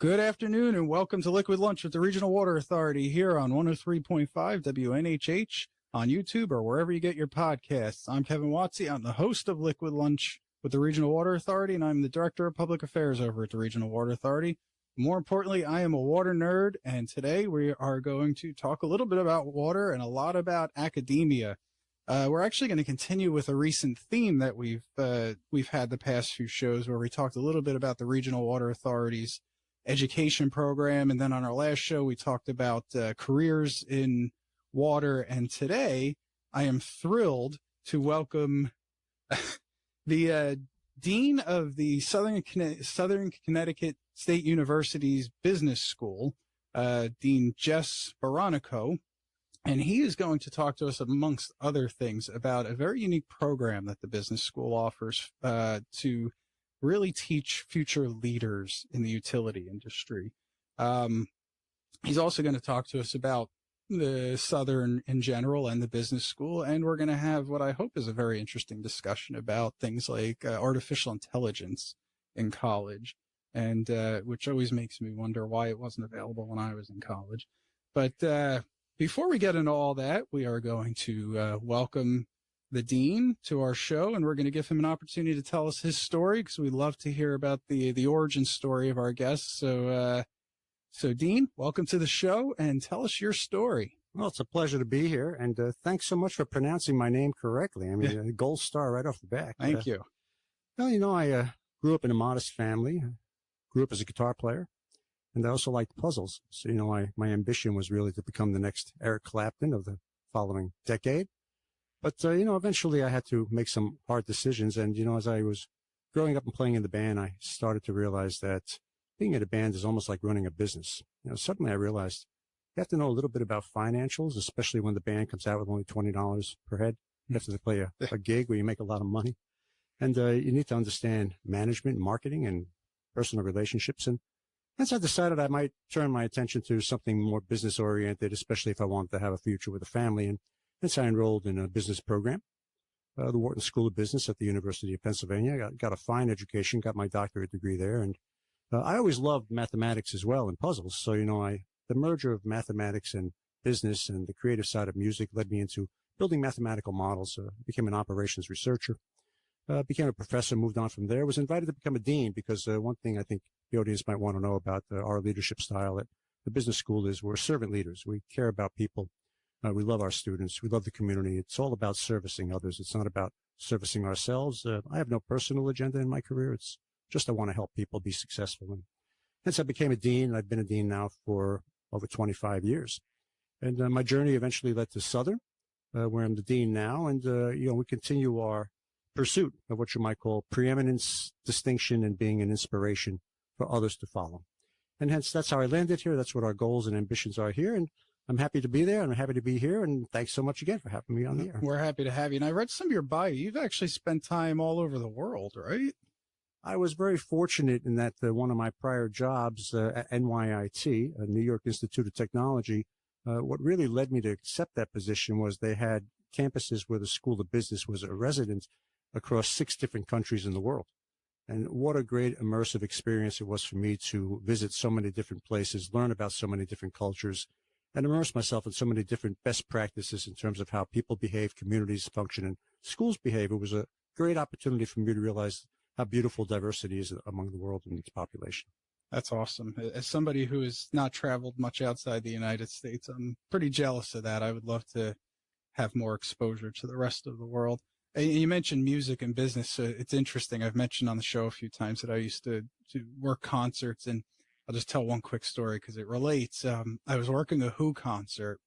Good afternoon and welcome to Liquid Lunch with the Regional Water Authority here on 103.5 WNHH on YouTube or wherever you get your podcasts. I'm Kevin Watsey. I'm the host of Liquid Lunch with the Regional Water Authority, and I'm the Director of Public Affairs over at the Regional Water Authority. More importantly, I am a water nerd, and today we are going to talk a little bit about water and a lot about academia. We're actually going to continue with a recent theme that we've had the past few shows where we talked a little bit about the Regional Water Authority's education program. And then on our last show, we talked about careers in water. And today I am thrilled to welcome the Dean of the Southern Connecticut State University's Business School, Dean Jess Baronico. And he is going to talk to us, amongst other things, about a very unique program that the business school offers to really teach future leaders in the utility industry. He's also going to talk to us about the Southern in general and the business school. And we're going to have what I hope is a very interesting discussion about things like artificial intelligence in college, and which always makes me wonder why it wasn't available when I was in college. But before we get into all that, we are going to welcome the Dean to our show, and we're going to give him an opportunity to tell us his story, because we love to hear about the origin story of our guests. So Dean, welcome to the show, and tell us your story. Well, it's a pleasure to be here, and thanks so much for pronouncing my name correctly. I mean, Yeah. A gold star right off the bat. Thank you. Well, I grew up in a modest family, grew up as a guitar player, and I also liked puzzles. So, my ambition was really to become the next Eric Clapton of the following decade. But, eventually I had to make some hard decisions. And, as I was growing up and playing in the band, I started to realize that being in a band is almost like running a business. Suddenly I realized you have to know a little bit about financials, especially when the band comes out with only $20 per head after they play a gig where you make a lot of money. And, you need to understand management, marketing, and personal relationships. And hence I decided I might turn my attention to something more business oriented, especially if I wanted to have a future with a family. And hence I enrolled in a business program, the Wharton School of Business at the University of Pennsylvania. Got a fine education, got my doctorate degree there. And I always loved mathematics as well and puzzles. So, the merger of mathematics and business and the creative side of music led me into building mathematical models, became an operations researcher, became a professor, moved on from there, was invited to become a dean because one thing I think the audience might want to know about our leadership style at the business school is we're servant leaders. We care about people. We love our students. We love the community. It's all about servicing others. It's not about servicing ourselves. I have no personal agenda in my career. It's just I want to help people be successful. And hence I became a dean. I've been a dean now for over 25 years. And my journey eventually led to Southern, where I'm the dean now. And, we continue our pursuit of what you might call preeminence, distinction, and being an inspiration for others to follow. And hence that's how I landed here. That's what our goals and ambitions are here. And I'm happy to be there, and I'm happy to be here, and thanks so much again for having me on the air. We're happy to have you. And I read some of your bio. You've actually spent time all over the world, right? I was very fortunate in that one of my prior jobs at NYIT, New York Institute of Technology, what really led me to accept that position was they had campuses where the School of Business was a resident across 6 different countries in the world. And what a great immersive experience it was for me to visit so many different places, learn about so many different cultures, and immerse myself in so many different best practices in terms of how people behave, communities function, and schools behave. It was a great opportunity for me to realize how beautiful diversity is among the world and its population. That's awesome. As somebody who has not traveled much outside the United States, I'm pretty jealous of that. I would love to have more exposure to the rest of the world. And you mentioned music and business. So it's interesting. I've mentioned on the show a few times that I used to work concerts, and I'll just tell one quick story because it relates. I was working a Who concert,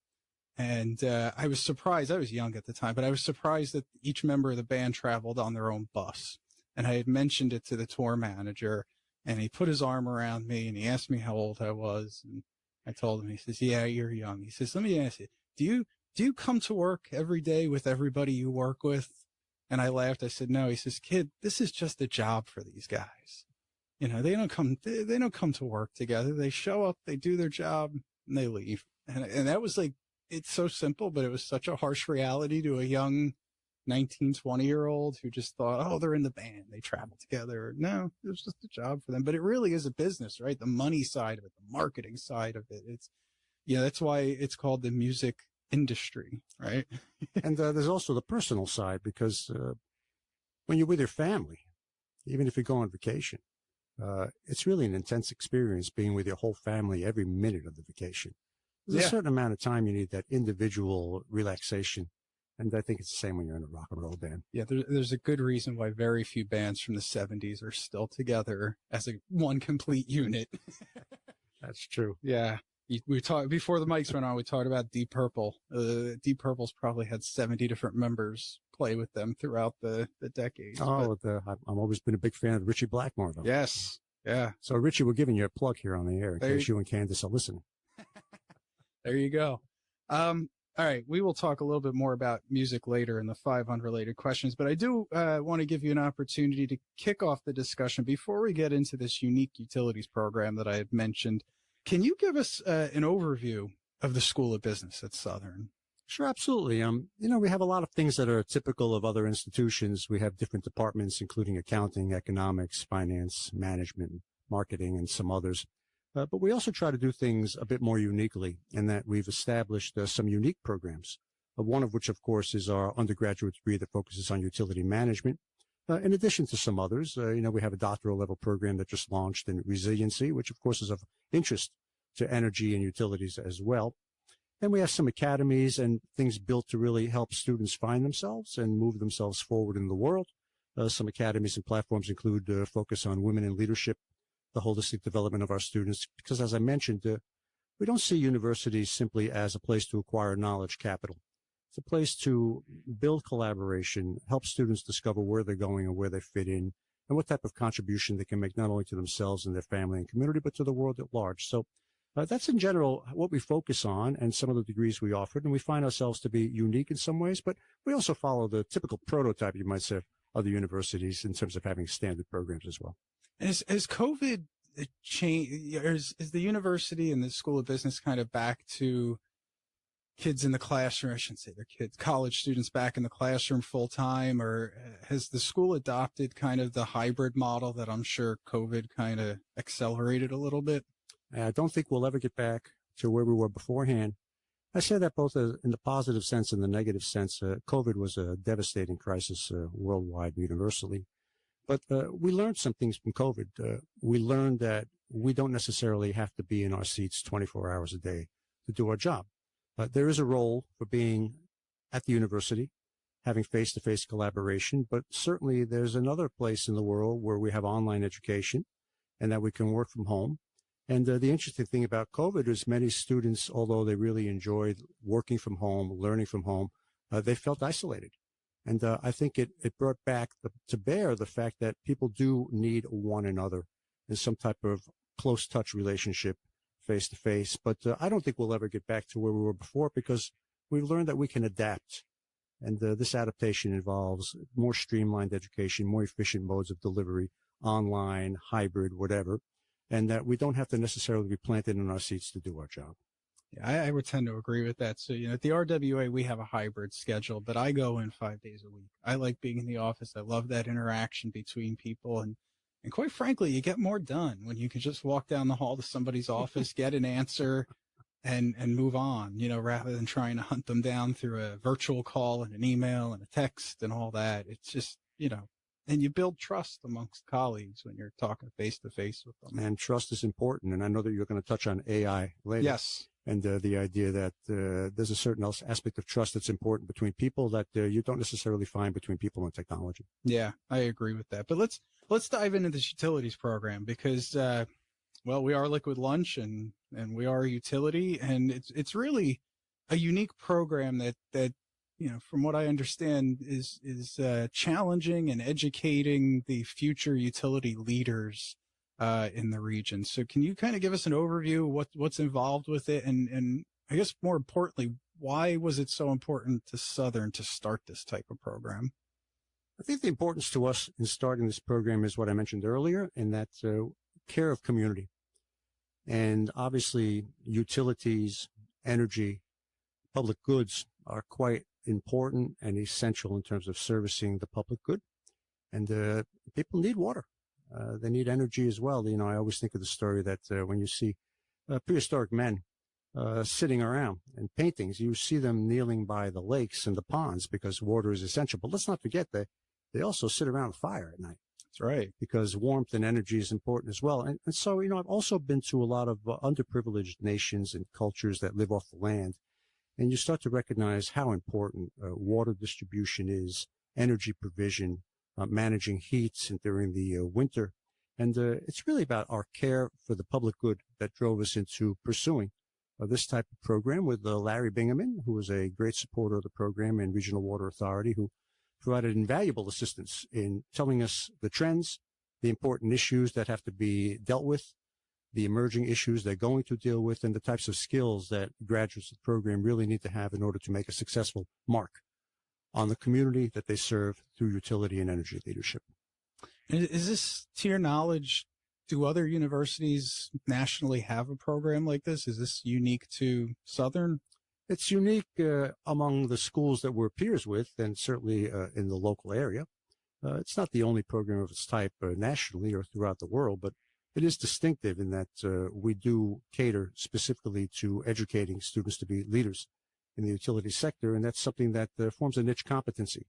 and I was surprised. I was young at the time, but I was surprised that each member of the band traveled on their own bus. And I had mentioned it to the tour manager, and he put his arm around me, and he asked me how old I was. And I told him, he says, "Yeah, you're young." He says, "Let me ask you, do you come to work every day with everybody you work with?" And I laughed. I said, "No." He says, "Kid, this is just a job for these guys. They don't come to work together. They show up, they do their job, and they leave." And that was like, it's so simple, but it was such a harsh reality to a young 19, 20-year-old who just thought, oh, they're in the band, they travel together. No, it was just a job for them. But it really is a business, right? The money side of it, the marketing side of it. It's, that's why it's called the music industry, right? And there's also the personal side, because when you're with your family, even if you go on vacation, it's really an intense experience being with your whole family every minute of the vacation. There's a certain amount of time you need that individual relaxation. And I think it's the same when you're in a rock and roll band. Yeah, there's a good reason why very few bands from the 70s are still together as one complete unit. That's true. Yeah. We talked before the mics went on. We talked about Deep Purple. Deep Purple's probably had 70 different members play with them throughout the decades. Oh, I've always been a big fan of Richie Blackmore, though. Yes. Yeah. So, Richie, we're giving you a plug here on the air in case you and Candace are listening. There you go. All right. We will talk a little bit more about music later in the 5 unrelated questions, but I do want to give you an opportunity to kick off the discussion before we get into this unique utilities program that I had mentioned. Can you give us an overview of the School of Business at Southern? Sure, absolutely. We have a lot of things that are typical of other institutions. We have different departments, including accounting, economics, finance, management, marketing, and some others. But we also try to do things a bit more uniquely in that we've established some unique programs, one of which, of course, is our undergraduate degree that focuses on utility management. In addition to some others, we have a doctoral level program that just launched in resiliency, which, of course, is of interest to energy and utilities as well. And we have some academies and things built to really help students find themselves and move themselves forward in the world. Some academies and platforms include focus on women in leadership, the holistic development of our students, because as I mentioned, we don't see universities simply as a place to acquire knowledge capital. It's a place to build collaboration, help students discover where they're going and where they fit in, and what type of contribution they can make not only to themselves and their family and community, but to the world at large. So that's in general what we focus on and some of the degrees we offered. And we find ourselves to be unique in some ways, but we also follow the typical prototype, you might say, of other universities in terms of having standard programs as well. Has COVID changed? Is the university and the School of Business kind of back to kids in the classroom? I shouldn't say they're kids, college students back in the classroom full time, or has the school adopted kind of the hybrid model that I'm sure COVID kind of accelerated a little bit? I don't think we'll ever get back to where we were beforehand. I say that both in the positive sense and the negative sense. COVID was a devastating crisis worldwide, universally. But we learned some things from COVID. We learned that we don't necessarily have to be in our seats 24 hours a day to do our job. There is a role for being at the university, having face-to-face collaboration, but certainly there's another place in the world where we have online education and that we can work from home. And the interesting thing about COVID is many students, although they really enjoyed working from home, learning from home, they felt isolated. And I think it brought back to bear the fact that people do need one another in some type of close touch relationship face to face. But I don't think we'll ever get back to where we were before, because we've learned that we can adapt. And this adaptation involves more streamlined education, more efficient modes of delivery, online, hybrid, whatever, and that we don't have to necessarily be planted in our seats to do our job. Yeah, I would tend to agree with that. So, at the RWA, we have a hybrid schedule, but I go in 5 days a week. I like being in the office. I love that interaction between people. And quite frankly, you get more done when you can just walk down the hall to somebody's office, get an answer, and move on, rather than trying to hunt them down through a virtual call and an email and a text and all that. It's just, and you build trust amongst colleagues when you're talking face to face with them. And trust is important. And I know that you're going to touch on AI later. Yes. And the idea that there's a certain aspect of trust that's important between people that you don't necessarily find between people and technology. Yeah, I agree with that. But let's dive into this utilities program, because, we are Liquid Lunch and we are a utility, and it's really a unique program that from what I understand is challenging and educating the future utility leaders in the region. So can you kind of give us an overview of what's involved with it? And I guess more importantly, why was it so important to Southern to start this type of program? I think the importance to us in starting this program is what I mentioned earlier, and that's care of community. And obviously utilities, energy, public goods are quite important and essential in terms of servicing the public good. And people need water. They need energy as well. I always think of the story that when you see prehistoric men sitting around and paintings, you see them kneeling by the lakes and the ponds because water is essential. But let's not forget that they also sit around the fire at night. That's right. Because warmth and energy is important as well. And so, I've also been to a lot of underprivileged nations and cultures that live off the land. And you start to recognize how important water distribution is, energy provision, managing heat during the winter. And it's really about our care for the public good that drove us into pursuing this type of program with Larry Bingaman, who was a great supporter of the program and Regional Water Authority, who provided invaluable assistance in telling us the trends, the important issues that have to be dealt with, the emerging issues they're going to deal with, and the types of skills that graduates of the program really need to have in order to make a successful mark on the community that they serve through utility and energy leadership. And is this, to your knowledge, do other universities nationally have a program like this? Is this unique to Southern? It's unique among the schools that we're peers with, and certainly in the local area. It's not the only program of its type nationally or throughout the world, but it is distinctive in that we do cater specifically to educating students to be leaders in the utility sector, and that's something that forms a niche competency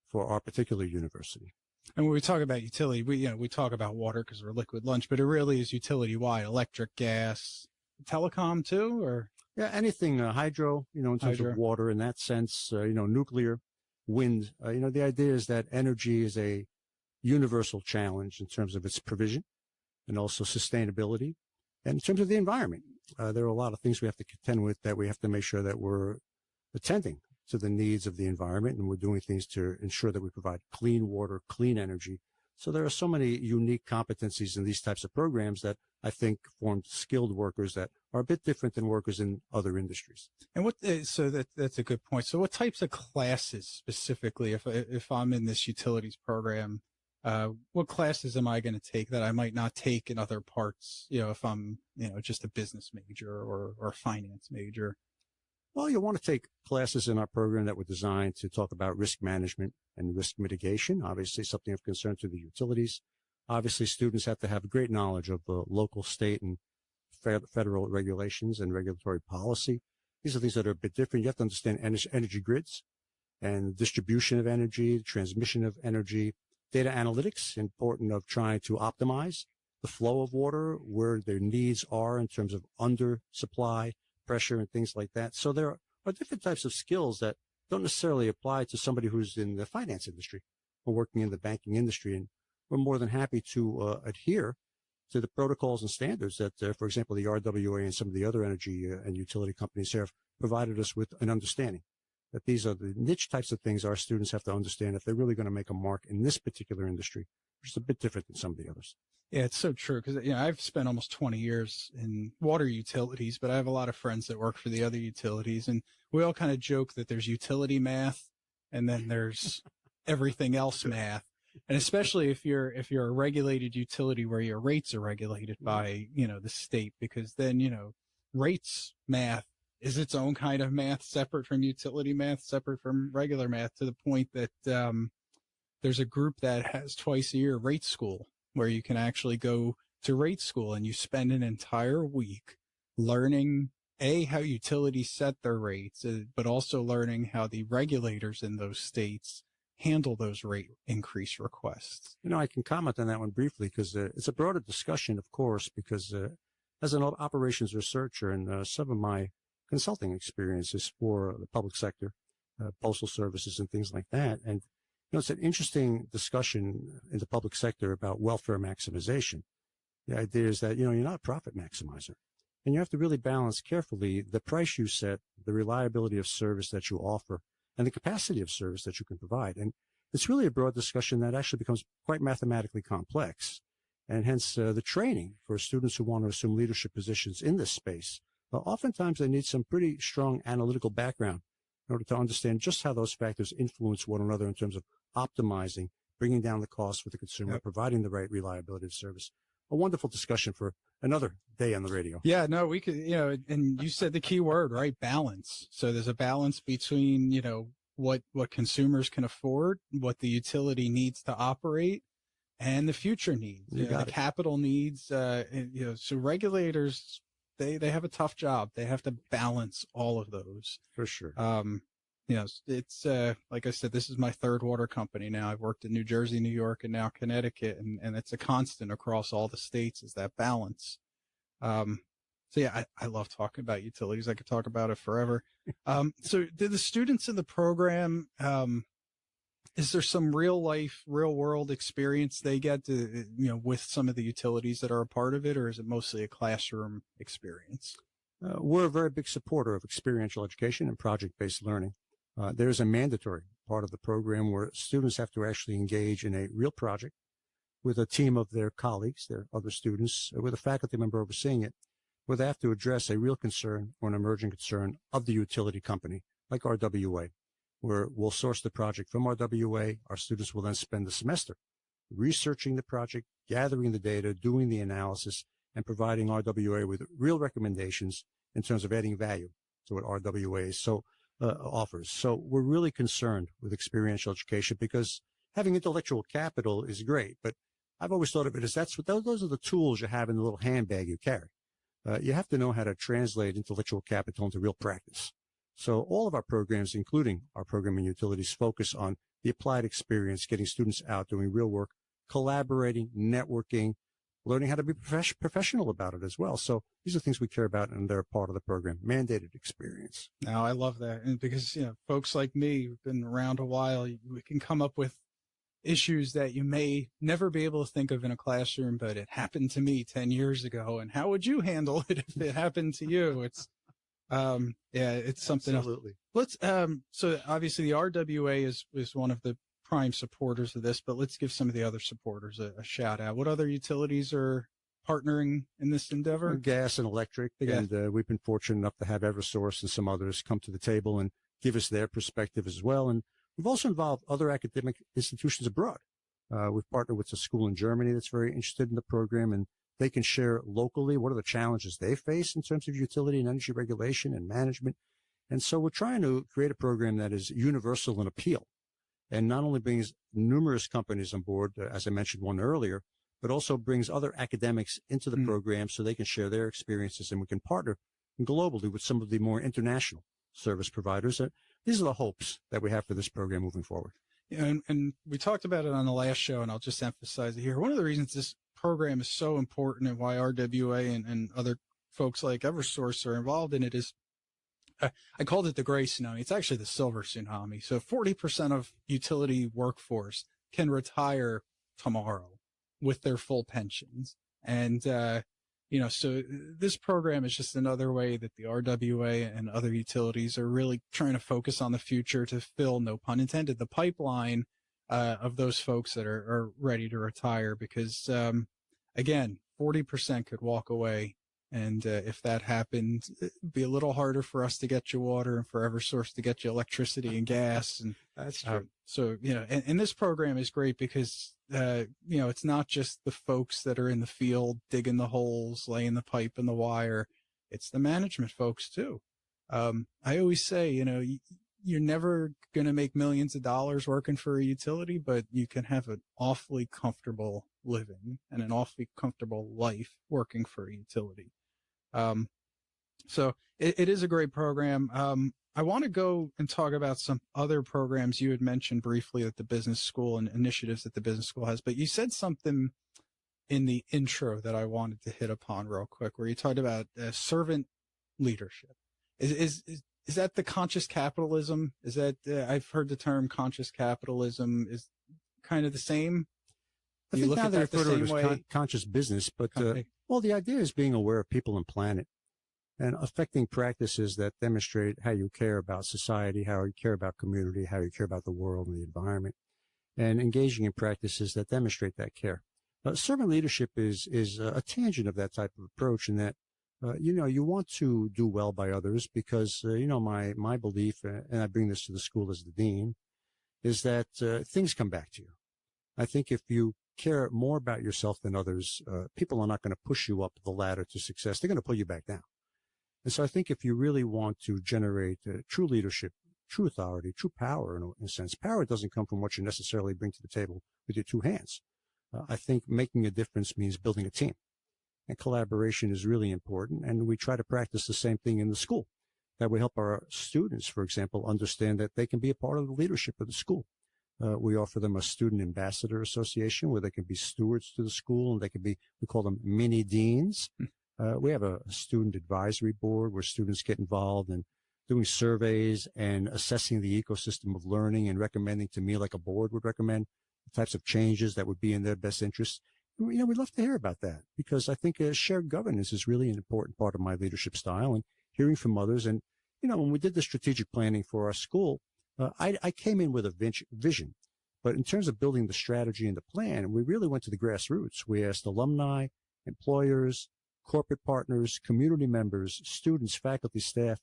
for our particular university. And when we talk about utility, we talk about water because we're Liquid Lunch, but it really is utility-wide, electric, gas, telecom too, or? Yeah, anything hydro, in terms of water in that sense, nuclear, wind. The idea is that energy is a universal challenge in terms of its provision and also sustainability. And in terms of the environment, there are a lot of things we have to contend with that we have to make sure that we're attending to the needs of the environment, and we're doing things to ensure that we provide clean water, clean energy. So there are so many unique competencies in these types of programs that I think form skilled workers that are a bit different than workers in other industries. And that's a good point. So what types of classes specifically, if I'm in this utilities program, what classes am I going to take that I might not take in other parts, if I'm, just a business major or a finance major? Well, you'll want to take classes in our program that were designed to talk about risk management and risk mitigation, obviously something of concern to the utilities. Obviously, students have to have great knowledge of the local, state, and federal regulations and regulatory policy. These are things that are a bit different. You have to understand energy grids and distribution of energy, transmission of energy, data analytics, important of trying to optimize the flow of water, where their needs are in terms of undersupply, pressure, and things like that. So there are different types of skills that don't necessarily apply to somebody who's in the finance industry or working in the banking industry. And we're more than happy to adhere to the protocols and standards that, for example, the RWA and some of the other energy and utility companies have provided us with an understanding that these are the niche types of things our students have to understand if they're really going to make a mark in this particular industry, which is a bit different than some of the others. Yeah, it's so true because I've spent almost 20 years in water utilities, but I have a lot of friends that work for the other utilities, and we all kind of joke that there's utility math and then there's everything else math. And especially if you're a regulated utility where your rates are regulated by, the state, because then, rates math is its own kind of math, separate from utility math, separate from regular math, to the point that there's a group that has twice a year rate school, where you can actually go to rate school and you spend an entire week learning, how utilities set their rates, but also learning how the regulators in those states handle those rate increase requests. I can comment on that one briefly because it's a broader discussion, of course, because as an operations researcher and some of my consulting experiences for the public sector, postal services and things like that. And, it's an interesting discussion in the public sector about welfare maximization. The idea is that, you're not a profit maximizer, and you have to really balance carefully the price you set, the reliability of service that you offer, and the capacity of service that you can provide. And it's really a broad discussion that actually becomes quite mathematically complex. And hence the training for students who want to assume leadership positions in this space. Oftentimes they need some pretty strong analytical background in order to understand just how those factors influence one another in terms of optimizing, bringing down the cost for the consumer, providing the right reliability of service. A wonderful discussion for another day on the radio. Yeah, no, we could, and you said the key word, right? Balance. So there's a balance between, what consumers can afford, what the utility needs to operate, and the future needs, the capital needs. So regulators, they have a tough job. They have to balance all of those. For sure. It's like I said, this is my third water company now. I've worked in New Jersey, New York, and now Connecticut, and it's a constant across all the states, is that balance. So yeah, I love talking about utilities. I could talk about it forever. So do the students in the program, is there some real life, real world experience they get to, with some of the utilities that are a part of it, or is it mostly a classroom experience? We're a very big supporter of experiential education and project-based learning. There's a mandatory part of the program where students have to actually engage in a real project with a team of their colleagues, their other students, with a faculty member overseeing it, where they have to address a real concern or an emerging concern of the utility company, like RWA, where we'll source the project from RWA. Our students will then spend the semester researching the project, gathering the data, doing the analysis, and providing RWA with real recommendations in terms of adding value to what RWA offers. So we're really concerned with experiential education because having intellectual capital is great, but I've always thought of it as those are the tools you have in the little handbag you carry. You have to know how to translate intellectual capital into real practice. So all of our programs, including our program in utilities, focus on the applied experience, getting students out doing real work, collaborating, networking, learning how to be professional about it as well. So these are things we care about, and they're a part of the program. Mandated experience. Now, I love that. And because, folks like me who've been around a while, we can come up with issues that you may never be able to think of in a classroom, but it happened to me 10 years ago. And how would you handle it if it happened to you? It's, it's something Absolutely. else. So obviously the RWA is one of the prime supporters of this, but let's give some of the other supporters a shout out. What other utilities are partnering in this endeavor? Gas and electric. Yeah. And we've been fortunate enough to have Eversource and some others come to the table and give us their perspective as well. And we've also involved other academic institutions abroad. We've partnered with a school in Germany that's very interested in the program, and they can share locally what are the challenges they face in terms of utility and energy regulation and management. And so we're trying to create a program that is universal in appeal and not only brings numerous companies on board, as I mentioned one earlier, but also brings other academics into the program so they can share their experiences, and we can partner globally with some of the more international service providers. These are the hopes that we have for this program moving forward. Yeah, and we talked about it on the last show, and I'll just emphasize it here. One of the reasons this program is so important and why RWA and other folks like Eversource are involved in it is, I called it the gray tsunami. It's actually the silver tsunami. So 40% of utility workforce can retire tomorrow with their full pensions. And, so this program is just another way that the RWA and other utilities are really trying to focus on the future to fill, no pun intended, the pipeline of those folks that are ready to retire, because, again, 40% could walk away. And if that happened, it'd be a little harder for us to get you water and for Eversource to get you electricity and gas. And that's true. So, and this program is great because, it's not just the folks that are in the field digging the holes, laying the pipe and the wire. It's the management folks too. I always say, you're never going to make millions of dollars working for a utility, but you can have an awfully comfortable living and an awfully comfortable life working for a utility. So it is a great program. I want to go and talk about some other programs you had mentioned briefly at the business school and initiatives that the business school has, but you said something in the intro that I wanted to hit upon real quick, where you talked about servant leadership. Is that the conscious capitalism? Is that, I've heard the term conscious capitalism is kind of the same. I think now they refer to it as conscious business, but, the idea is being aware of people and planet and affecting practices that demonstrate how you care about society, how you care about community, how you care about the world and the environment, and engaging in practices that demonstrate that care. Servant leadership is a tangent of that type of approach, in that, you want to do well by others because, my belief, and I bring this to the school as the dean, is that things come back to you. I think if you care more about yourself than others, people are not going to push you up the ladder to success. They're going to pull you back down. And so I think if you really want to generate true leadership, true authority, true power in a sense. Power doesn't come from what you necessarily bring to the table with your two hands. I think making a difference means building a team. And collaboration is really important. And we try to practice the same thing in the school. That we help our students, for example, understand that they can be a part of the leadership of the school. We offer them a student ambassador association where they can be stewards to the school, and they can be, we call them mini deans. We have a student advisory board where students get involved in doing surveys and assessing the ecosystem of learning and recommending to me, like a board would recommend, the types of changes that would be in their best interest. You know, we'd love to hear about that, because I think shared governance is really an important part of my leadership style, and hearing from others. And, you know, when we did the strategic planning for our school, I came in with a vision, but in terms of building the strategy and the plan, we really went to the grassroots. We asked alumni, employers, corporate partners, community members, students, faculty, staff,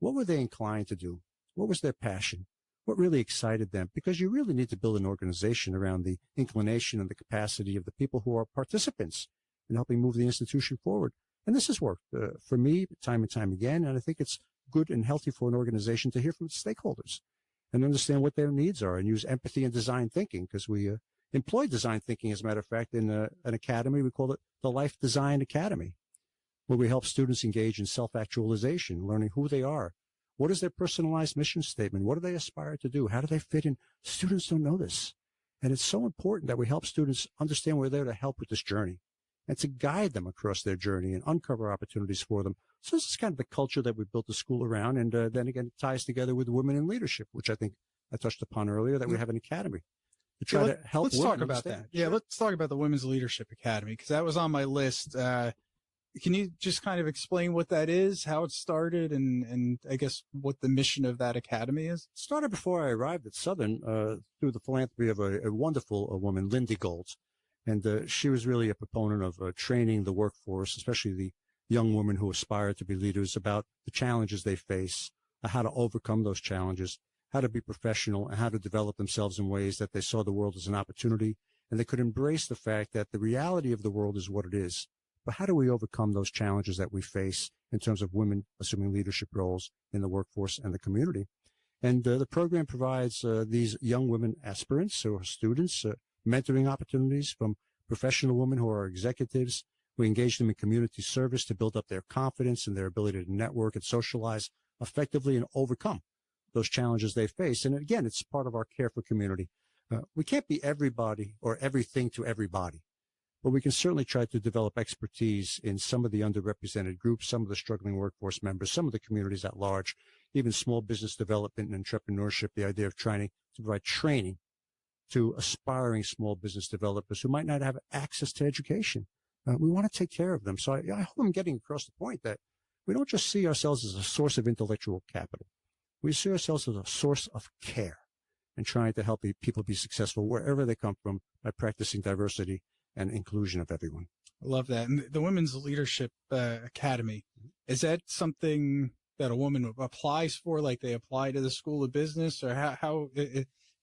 what were they inclined to do? What was their passion? What really excited them? Because you really need to build an organization around the inclination and the capacity of the people who are participants in helping move the institution forward. And this has worked for me time and time again. And I think it's good and healthy for an organization to hear from its stakeholders and understand what their needs are, and use empathy and design thinking, because we employ design thinking, as a matter of fact, in an academy. We call it the Life Design Academy, where we help students engage in self-actualization, learning who they are. What is their personalized mission statement? What do they aspire to do? How do they fit in? Students don't know this. And it's so important that we help students understand we're there to help with this journey and to guide them across their journey and uncover opportunities for them. So this is kind of the culture that we built the school around. And then again, it ties together with women in leadership, which I think I touched upon earlier, that we have an academy to try to help let's women talk about understand. that. Yeah, let's talk about the Women's Leadership Academy, because that was on my list. Can you just kind of explain what that is, how it started, and I guess what the mission of that academy is? It started before I arrived at Southern through the philanthropy of a wonderful woman, Lindy Gold. And she was really a proponent of training the workforce, especially the young women who aspire to be leaders, about the challenges they face, how to overcome those challenges, how to be professional, and how to develop themselves in ways that they saw the world as an opportunity, and they could embrace the fact that the reality of the world is what it is. But how do we overcome those challenges that we face in terms of women assuming leadership roles in the workforce and the community? And the program provides these young women aspirants or students mentoring opportunities from professional women who are executives. We engage them in community service to build up their confidence and their ability to network and socialize effectively and overcome those challenges they face. And again, it's part of our care for community. We can't be everybody or everything to everybody, but we can certainly try to develop expertise in some of the underrepresented groups, some of the struggling workforce members, some of the communities at large, even small business development and entrepreneurship, the idea of trying to provide training to aspiring small business developers who might not have access to education. We want to take care of them. So I hope I'm getting across the point that we don't just see ourselves as a source of intellectual capital. We see ourselves as a source of care and trying to help people be successful wherever they come from by practicing diversity and inclusion of everyone. I love that. And the Women's Leadership Academy, is that something that a woman applies for, like they apply to the School of Business? Or how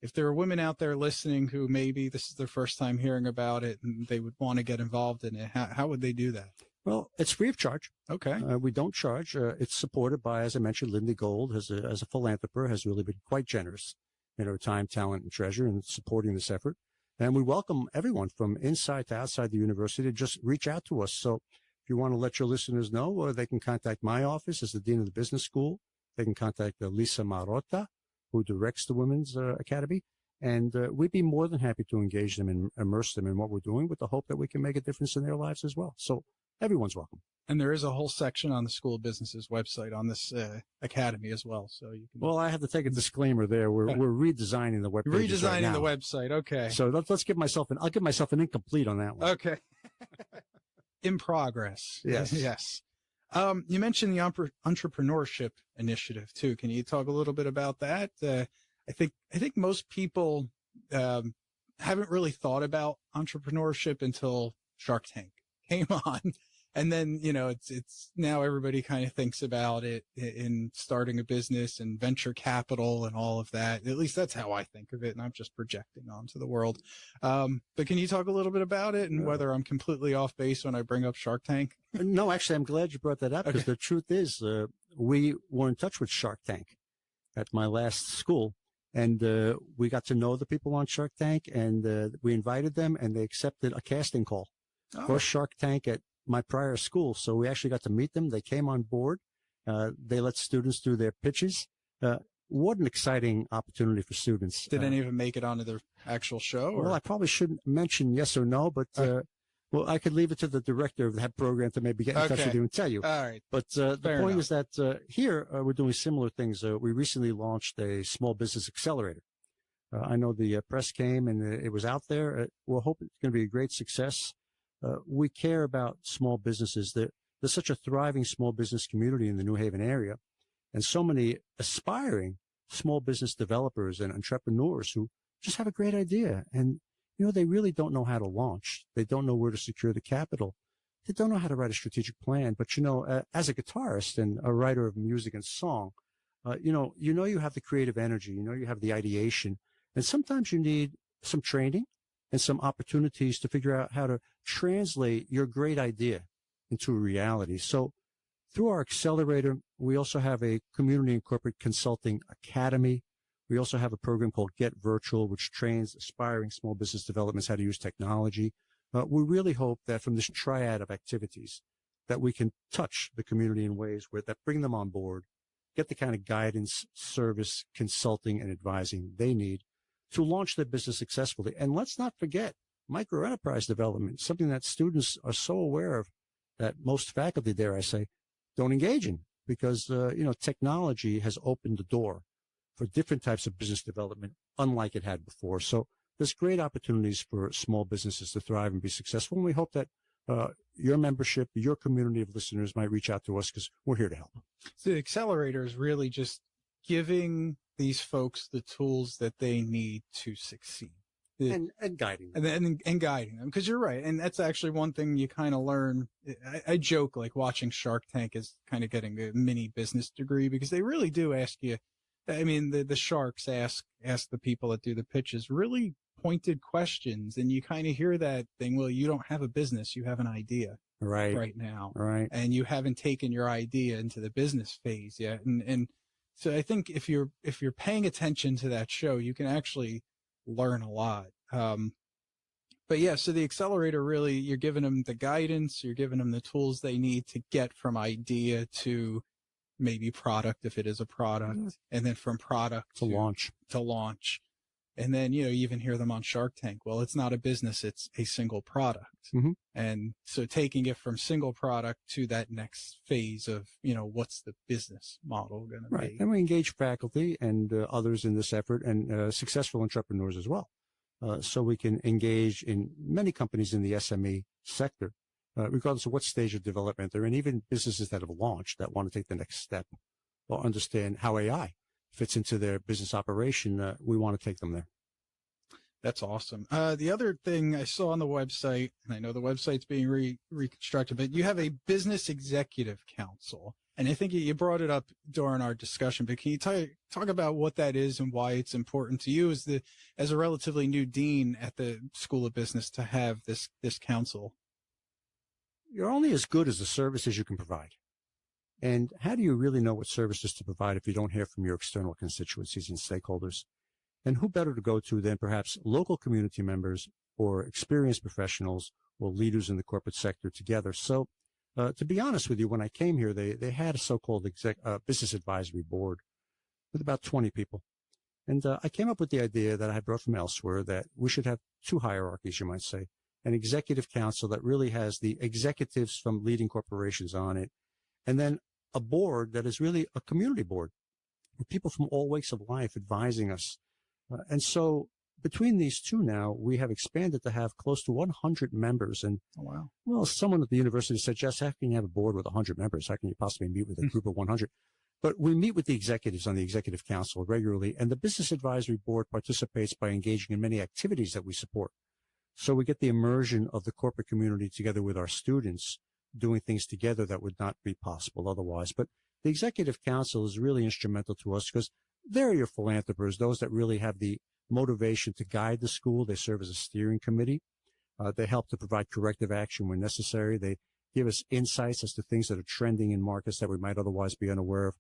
if there are women out there listening who maybe this is their first time hearing about it and they would want to get involved in it, how would they do that? Well, it's free of charge. Okay. We don't charge. It's supported by, as I mentioned, Lindy Gold, as a philanthropist, has really been quite generous in her time, talent, and treasure in supporting this effort. And we welcome everyone from inside to outside the university to just reach out to us. So if you want to let your listeners know, they can contact my office as the Dean of the Business School. They can contact Lisa Marotta, who directs the Women's Academy. And we'd be more than happy to engage them and immerse them in what we're doing with the hope that we can make a difference in their lives as well. So everyone's welcome. And there is a whole section on the School of Business's website on this academy as well. So you can. Well, I have to take a disclaimer there. We're redesigning the web pages right now. The website. Okay. So let's give myself I'll give myself an incomplete on that one. Okay. In progress. Yes. Yes. You mentioned the entrepreneurship initiative too. Can you talk a little bit about that? I think most people haven't really thought about entrepreneurship until Shark Tank came on. And then, it's now everybody kind of thinks about it in starting a business and venture capital and all of that. At least that's how I think of it. And I'm just projecting onto the world. But can you talk a little bit about it and whether I'm completely off base when I bring up Shark Tank? No, actually, I'm glad you brought that up because the truth is we were in touch with Shark Tank. at my last school. And we got to know the people on Shark Tank, and we invited them, and they accepted a casting call for Shark Tank at my prior school. So we actually got to meet them. They came on board. They let students do their pitches. What an exciting opportunity for students. Did any of them make it onto the actual show? Or? Well, I probably shouldn't mention yes or no, but well, I could leave it to the director of that program to maybe get in touch with you and tell you. All right. But the point is that here we're doing similar things. We recently launched a small business accelerator. I know the press came and it was out there. We'll hope it's going to be a great success. We care about small businesses. There's such a thriving small business community in the New Haven area, and so many aspiring small business developers and entrepreneurs who just have a great idea. And, you know, they really don't know how to launch. They don't know where to secure the capital. They don't know how to write a strategic plan. But, you know, as a guitarist and a writer of music and song, you have the creative energy, you have the ideation. And sometimes you need some training and some opportunities to figure out how to translate your great idea into a reality. So through our accelerator, we also have a community and corporate consulting academy. We also have a program called Get Virtual, which trains aspiring small business developments how to use technology. We really hope that from this triad of activities that we can touch the community in ways that bring them on board, get the kind of guidance, service, consulting, and advising they need to launch their business successfully. And let's not forget micro enterprise development, something that students are so aware of that most faculty, dare I say, don't engage in, because, technology has opened the door for different types of business development, unlike it had before. So there's great opportunities for small businesses to thrive and be successful. And we hope that your membership, your community of listeners might reach out to us, because we're here to help. So the accelerator is really just giving these folks the tools that they need to succeed. And guiding them. And guiding them. Because you're right. And that's actually one thing you kind of learn. I joke, like watching Shark Tank is kind of getting a mini business degree, because they really do ask you. I mean, the sharks ask the people that do the pitches really pointed questions, and you kind of hear that thing. Well, you don't have a business, you have an idea right now. Right. And you haven't taken your idea into the business phase yet. And so I think if you're paying attention to that show, you can actually learn a lot. But yeah, so the accelerator, really, you're giving them the guidance, you're giving them the tools they need to get from idea to maybe product, if it is a product, and then from product to launch. And then, you even hear them on Shark Tank. Well, it's not a business, it's a single product. Mm-hmm. And so taking it from single product to that next phase of, what's the business model going to be? And we engage faculty and others in this effort, and successful entrepreneurs as well. So we can engage in many companies in the SME sector, regardless of what stage of development they're in, even businesses that have launched that want to take the next step or understand how AI fits into their business operation. We want to take them there. That's awesome. The other thing I saw on the website, and I know the website's being reconstructed, but you have a business executive council. And I think you brought it up during our discussion, but can you talk about what that is and why it's important to you as a relatively new dean at the School of Business to have this council? You're only as good as the services you can provide. And how do you really know what services to provide if you don't hear from your external constituencies and stakeholders? And who better to go to than perhaps local community members or experienced professionals or leaders in the corporate sector together? So to be honest with you, when I came here, they had a so-called business advisory board with about 20 people. And I came up with the idea that I brought from elsewhere, that we should have two hierarchies, you might say. An executive council that really has the executives from leading corporations on it, and then a board that is really a community board with people from all walks of life advising us. And so between these two now, we have expanded to have close to 100 members. And well, someone at the university said, Jess, how can you have a board with 100 members? How can you possibly meet with a group of 100? But we meet with the executives on the executive council regularly, and the business advisory board participates by engaging in many activities that we support. So we get the immersion of the corporate community together with our students, doing things together that would not be possible otherwise. But the executive council is really instrumental to us, because they're your philanthropists, those that really have the motivation to guide the school. They serve as a steering committee. They help to provide corrective action when necessary. They give us insights as to things that are trending in markets that we might otherwise be unaware of.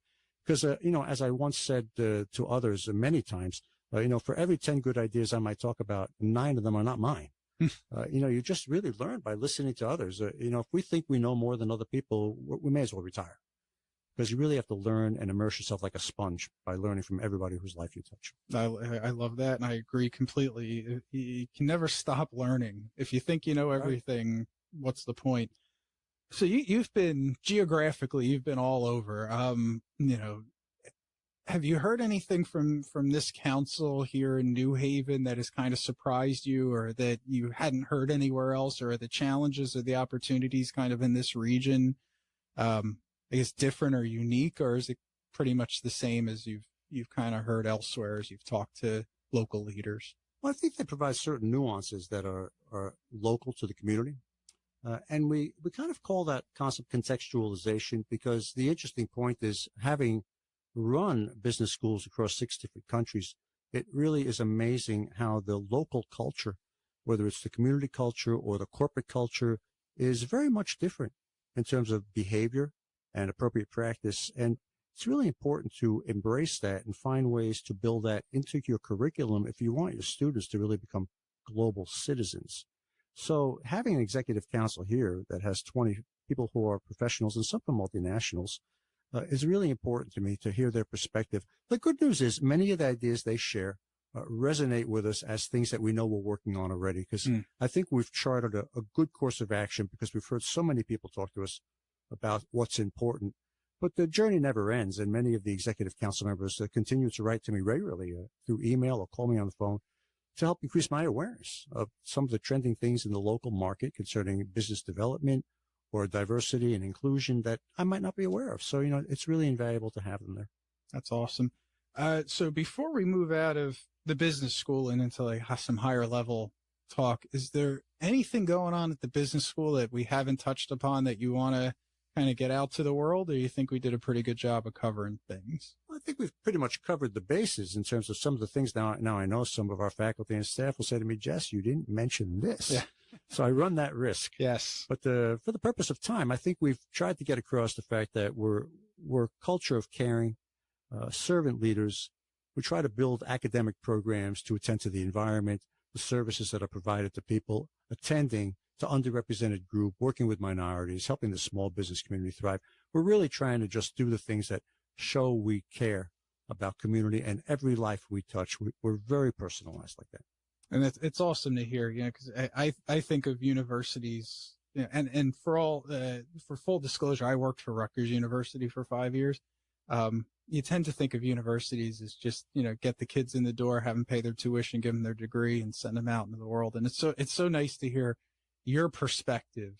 Because, as I once said to others many times, for every 10 good ideas I might talk about, 9 of them are not mine. You just really learn by listening to others. If we think we know more than other people, we may as well retire. Because you really have to learn and immerse yourself like a sponge by learning from everybody whose life you touch. I love that, and I agree completely. You can never stop learning. If you think you know everything, what's the point? So you've been geographically, you've been all over. Have you heard anything from this council here in New Haven that has kind of surprised you, or that you hadn't heard anywhere else, or are the challenges or the opportunities kind of in this region, I guess, different or unique, or is it pretty much the same as you've kind of heard elsewhere as you've talked to local leaders? Well, I think they provide certain nuances that are local to the community. And we kind of call that concept contextualization, because the interesting point is, having run business schools across 6 different countries, it really is amazing how the local culture, whether it's the community culture or the corporate culture, is very much different in terms of behavior and appropriate practice. And it's really important to embrace that and find ways to build that into your curriculum if you want your students to really become global citizens. So having an executive council here that has 20 people who are professionals and some are multinationals is really important to me to hear their perspective. The good news is many of the ideas they share resonate with us as things that we know we're working on already, because I think we've charted a good course of action, because we've heard so many people talk to us about what's important. But the journey never ends, and many of the executive council members continue to write to me regularly through email or call me on the phone to help increase my awareness of some of the trending things in the local market concerning business development or diversity and inclusion that I might not be aware of. So, it's really invaluable to have them there. That's awesome. So before we move out of the business school and into like some higher level talk, is there anything going on at the business school that we haven't touched upon that you want to kind of get out to the world, or you think we did a pretty good job of covering things? I think we've pretty much covered the bases in terms of some of the things. Now I know some of our faculty and staff will say to me, Jess, you didn't mention this. Yeah. So I run that risk. Yes. But for the purpose of time, I think we've tried to get across the fact that we're a culture of caring, servant leaders. We try to build academic programs to attend to the environment, the services that are provided to people, attending to underrepresented group, working with minorities, helping the small business community thrive. We're really trying to just do the things that show we care about community, and every life we touch, we're very personalized like that. And it's awesome to hear, because I think of universities, and for full disclosure, I worked for Rutgers University for 5 years. You tend to think of universities as just, get the kids in the door, have them pay their tuition, give them their degree, and send them out into the world. And it's so nice to hear your perspective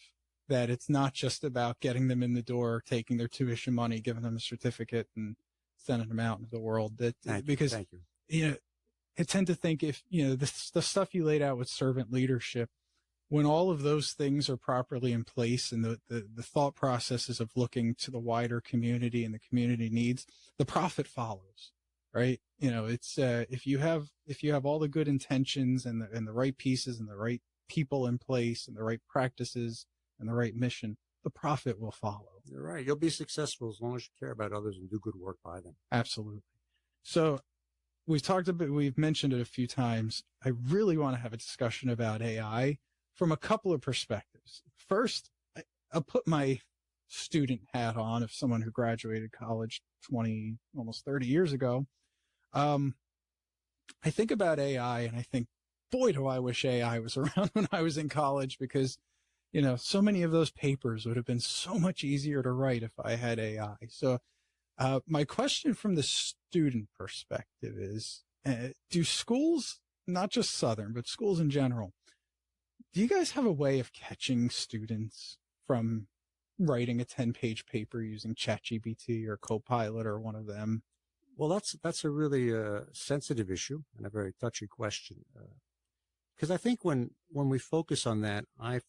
that it's not just about getting them in the door, taking their tuition money, giving them a certificate, and sending them out into the world. Thank you. I tend to think if, the stuff you laid out with servant leadership, when all of those things are properly in place, and the thought processes of looking to the wider community and the community needs, the profit follows, right? It's, if you have all the good intentions and the right pieces and the right people in place and the right practices and the right mission, the profit will follow. You're right. You'll be successful as long as you care about others and do good work by them. Absolutely. So we've mentioned it a few times. I really want to have a discussion about AI from a couple of perspectives. First, I'll put my student hat on of someone who graduated college 20, almost 30 years ago. I think about AI and I think, boy, do I wish AI was around when I was in college, because, so many of those papers would have been so much easier to write if I had AI. So my question from the student perspective is, do schools, not just Southern, but schools in general, do you guys have a way of catching students from writing a 10-page paper using ChatGPT or Copilot or one of them? Well, that's a really sensitive issue and a very touchy question. Because I think when we focus on that, I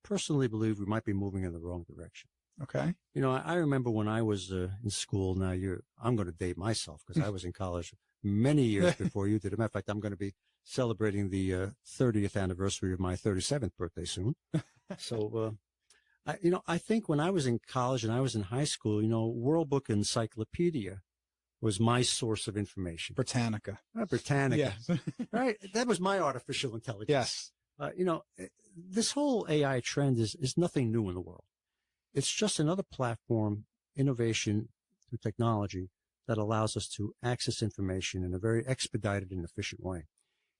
personally believe we might be moving in the wrong direction. Okay. I remember when I was in school. Now I'm going to date myself because I was in college many years before you did. As a matter of fact, I'm going to be celebrating the 30th anniversary of my 37th birthday soon. So, I think when I was in college and I was in high school, World Book Encyclopedia was my source of information. Britannica. Britannica. Yeah. Right? That was my artificial intelligence. Yes. This whole AI trend is nothing new in the world. It's just another platform, innovation through technology that allows us to access information in a very expedited and efficient way.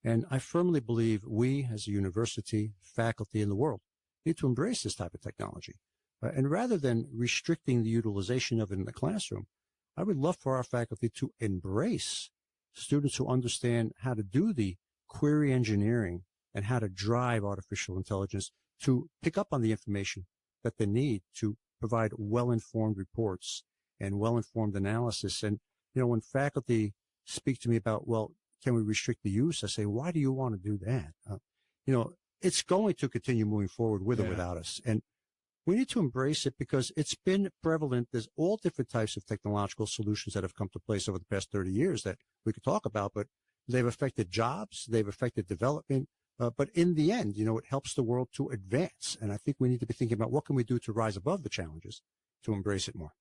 And I firmly believe we as a university, faculty in the world need to embrace this type of technology. And rather than restricting the utilization of it in the classroom, I would love for our faculty to embrace students who understand how to do the query engineering and how to drive artificial intelligence to pick up on the information that they need to provide well-informed reports and well-informed analysis. And, when faculty speak to me about, well, can we restrict the use? I say, why do you want to do that? It's going to continue moving forward with or without us. And we need to embrace it because it's been prevalent. There's all different types of technological solutions that have come to place over the past 30 years that we could talk about, but they've affected jobs, they've affected development. But in the end, it helps the world to advance. And I think we need to be thinking about what can we do to rise above the challenges to embrace it more.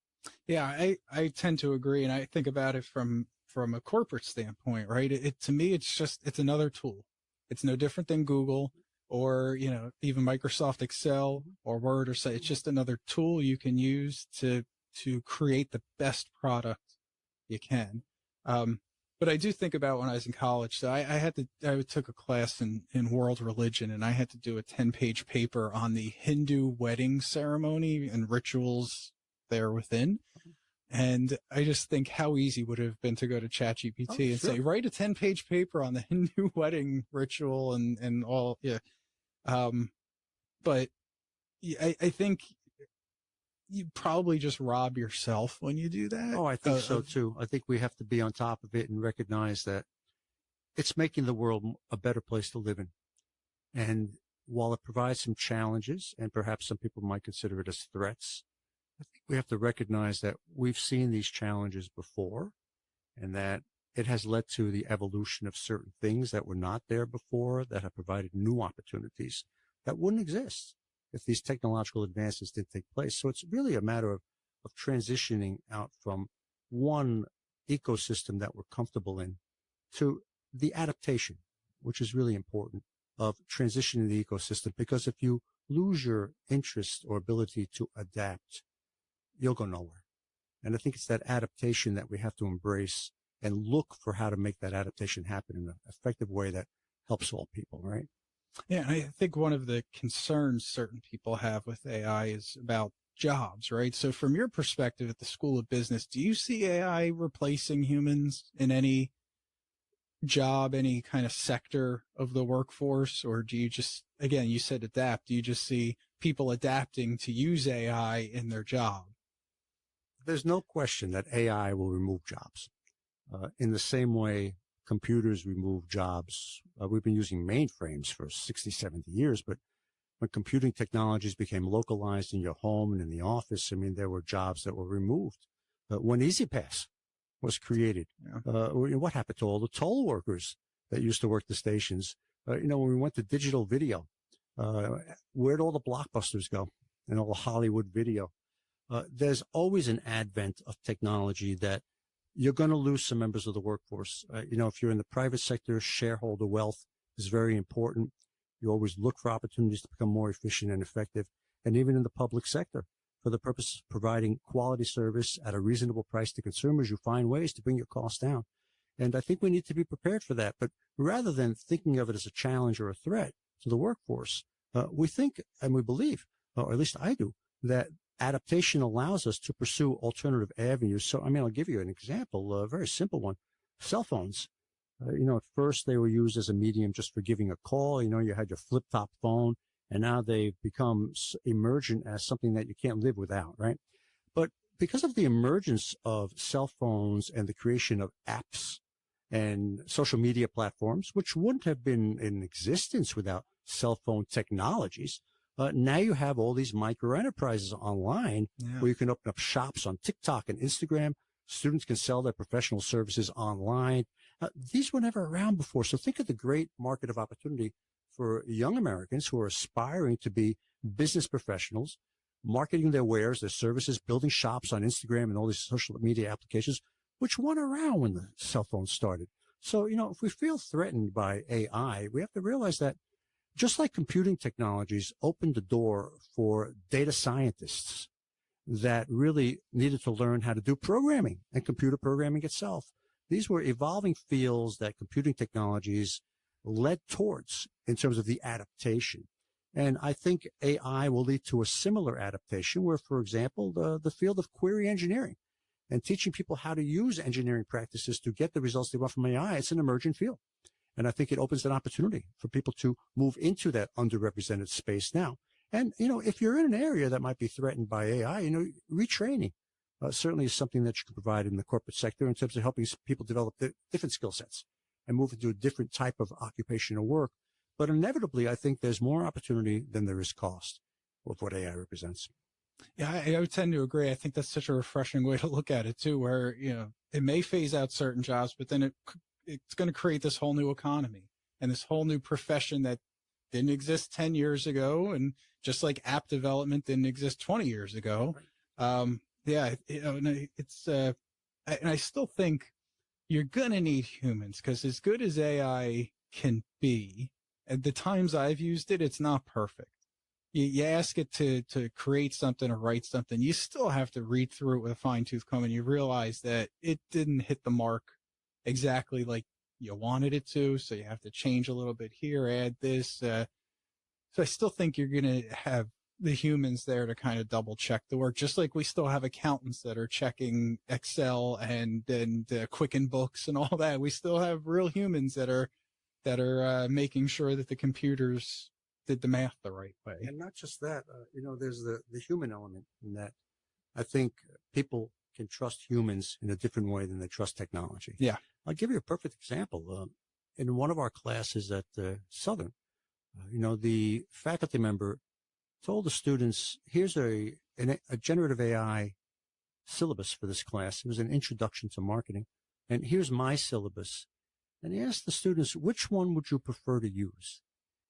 Yeah, I tend to agree. And I think about it from a corporate standpoint, right? To me, it's another tool. It's no different than Google or, even Microsoft Excel or Word or say it's just another tool you can use to create the best product you can. But I do think about when I was in college. So I took a class in world religion, and I had to do a 10-page paper on the Hindu wedding ceremony and rituals there within. And I just think how easy would it have been to go to ChatGPT and say, write a 10-page paper on the Hindu wedding ritual and all. Yeah. But I think you probably just rob yourself when you do that. Oh, I think so too. I think we have to be on top of it and recognize that it's making the world a better place to live in. And while it provides some challenges, and perhaps some people might consider it as threats, I think we have to recognize that we've seen these challenges before, and that it has led to the evolution of certain things that were not there before, that have provided new opportunities that wouldn't exist if these technological advances didn't take place. So it's really a matter of transitioning out from one ecosystem that we're comfortable in to the adaptation, which is really important, of transitioning the ecosystem. Because if you lose your interest or ability to adapt, you'll go nowhere. And I think it's that adaptation that we have to embrace and look for how to make that adaptation happen in an effective way that helps all people, right? Yeah, I think one of the concerns certain people have with AI is about jobs, right? So from your perspective at the School of Business, do you see AI replacing humans in any job, any kind of sector of the workforce? Or do you just, again, you said adapt, do you just see people adapting to use AI in their job? There's no question that AI will remove jobs. In the same way computers remove jobs. We've been using mainframes for 60, 70 years, but when computing technologies became localized in your home and in the office, there were jobs that were removed. When EasyPass was created, what happened to all the toll workers that used to work the stations? When we went to digital video, where'd all the blockbusters go and all the Hollywood video? There's always an advent of technology that you're going to lose some members of the workforce. If you're in the private sector, shareholder wealth is very important. You always look for opportunities to become more efficient and effective. And even in the public sector, for the purpose of providing quality service at a reasonable price to consumers, you find ways to bring your costs down. And I think we need to be prepared for that. But rather than thinking of it as a challenge or a threat to the workforce, we think and we believe, or at least I do, that adaptation allows us to pursue alternative avenues. So, I'll give you an example, a very simple one. Cell phones. At first they were used as a medium just for giving a call. You had your flip-top phone, and now they've become emergent as something that you can't live without, right? But because of the emergence of cell phones and the creation of apps and social media platforms, which wouldn't have been in existence without cell phone technologies, now you have all these micro enterprises online where you can open up shops on TikTok and Instagram. Students can sell their professional services online. These were never around before. So think of the great market of opportunity for young Americans who are aspiring to be business professionals, marketing their wares, their services, building shops on Instagram and all these social media applications. which weren't around when the cell phone started. So, if we feel threatened by AI, we have to realize that just like computing technologies opened the door for data scientists that really needed to learn how to do programming and computer programming itself, these were evolving fields that computing technologies led towards in terms of the adaptation. And I think AI will lead to a similar adaptation where, for example, the field of query engineering and teaching people how to use engineering practices to get the results they want from AI, it's an emergent field. And I think it opens an opportunity for people to move into that underrepresented space now. And, if you're in an area that might be threatened by AI, retraining certainly is something that you can provide in the corporate sector in terms of helping people develop different skill sets and move into a different type of occupational work. But inevitably, I think there's more opportunity than there is cost of what AI represents. Yeah, I would tend to agree. I think that's such a refreshing way to look at it too, where, it may phase out certain jobs, but then it's going to create this whole new economy and this whole new profession that didn't exist 10 years ago. And just like app development didn't exist 20 years ago. Yeah, it's, and I still think you're going to need humans because as good as AI can be, at the times I've used it, it's not perfect. You ask it to create something or write something, you still have to read through it with a fine tooth comb and you realize that it didn't hit the mark exactly like you wanted it to. So you have to change a little bit here, add this. So I still think you're going to have the humans there to kind of double check the work, just like we still have accountants that are checking Excel and Quicken books and all that. We still have real humans that are making sure that the computers did the math the right way. And not just that, there's the human element in that. I think people can trust humans in a different way than they trust technology. Yeah. I'll give you a perfect example. In one of our classes at Southern, the faculty member told the students, here's a generative AI syllabus for this class. It was an introduction to marketing. And here's my syllabus. And he asked the students, which one would you prefer to use?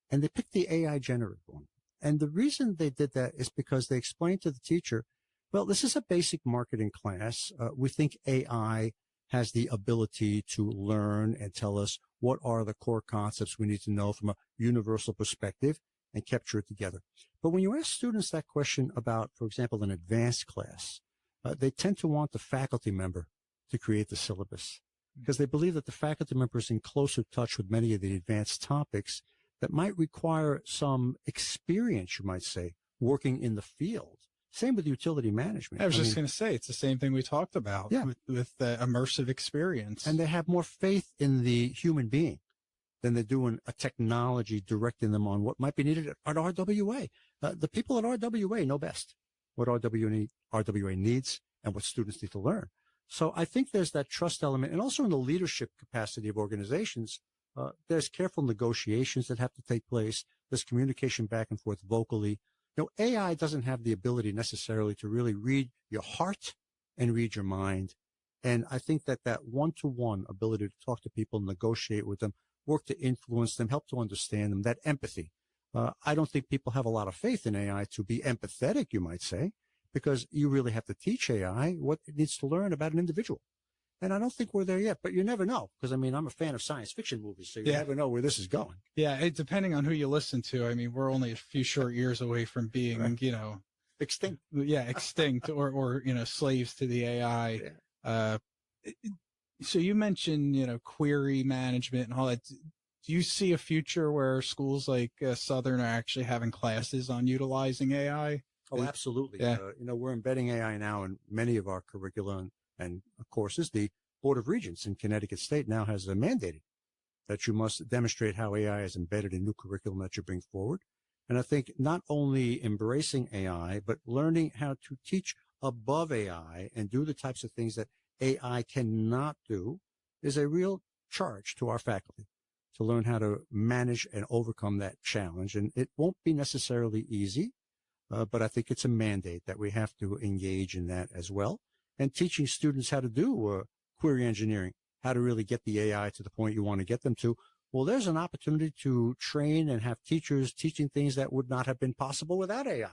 And they picked the AI generative one. And the reason they did that is because they explained to the teacher, well, this is a basic marketing class. We think AI has the ability to learn and tell us what are the core concepts we need to know from a universal perspective and capture it together. But when you ask students that question about, for example, an advanced class, they tend to want the faculty member to create the syllabus because they believe that the faculty member is in closer touch with many of the advanced topics that might require some experience, you might say, working in the field. Same with utility management. I was just going to say, it's the same thing we talked about with immersive experience. And they have more faith in the human being than they do in a technology directing them on what might be needed at RWA. The people at RWA know best what RWA needs and what students need to learn. So I think there's that trust element. And also in the leadership capacity of organizations, there's careful negotiations that have to take place. There's communication back and forth vocally. AI doesn't have the ability necessarily to really read your heart and read your mind. And I think that one-to-one ability to talk to people, negotiate with them, work to influence them, help to understand them, that empathy. I don't think people have a lot of faith in AI to be empathetic, you might say, because you really have to teach AI what it needs to learn about an individual. And I don't think we're there yet, but you never know. Because, I'm a fan of science fiction movies, so you never know where this is going. Yeah, depending on who you listen to. We're only a few short years away from being, extinct. Yeah, extinct or slaves to the AI. Yeah. So you mentioned, query management and all that. Do you see a future where schools like Southern are actually having classes on utilizing AI? Oh, absolutely. Yeah. We're embedding AI now in many of our curricula and courses. The Board of Regents in Connecticut State now has mandated that you must demonstrate how AI is embedded in new curriculum that you bring forward. And I think not only embracing AI, but learning how to teach above AI and do the types of things that AI cannot do is a real charge to our faculty to learn how to manage and overcome that challenge. And it won't be necessarily easy, but I think it's a mandate that we have to engage in that as well. And teaching students how to do query engineering, how to really get the AI to the point you want to get them to. Well, there's an opportunity to train and have teachers teaching things that would not have been possible without AI.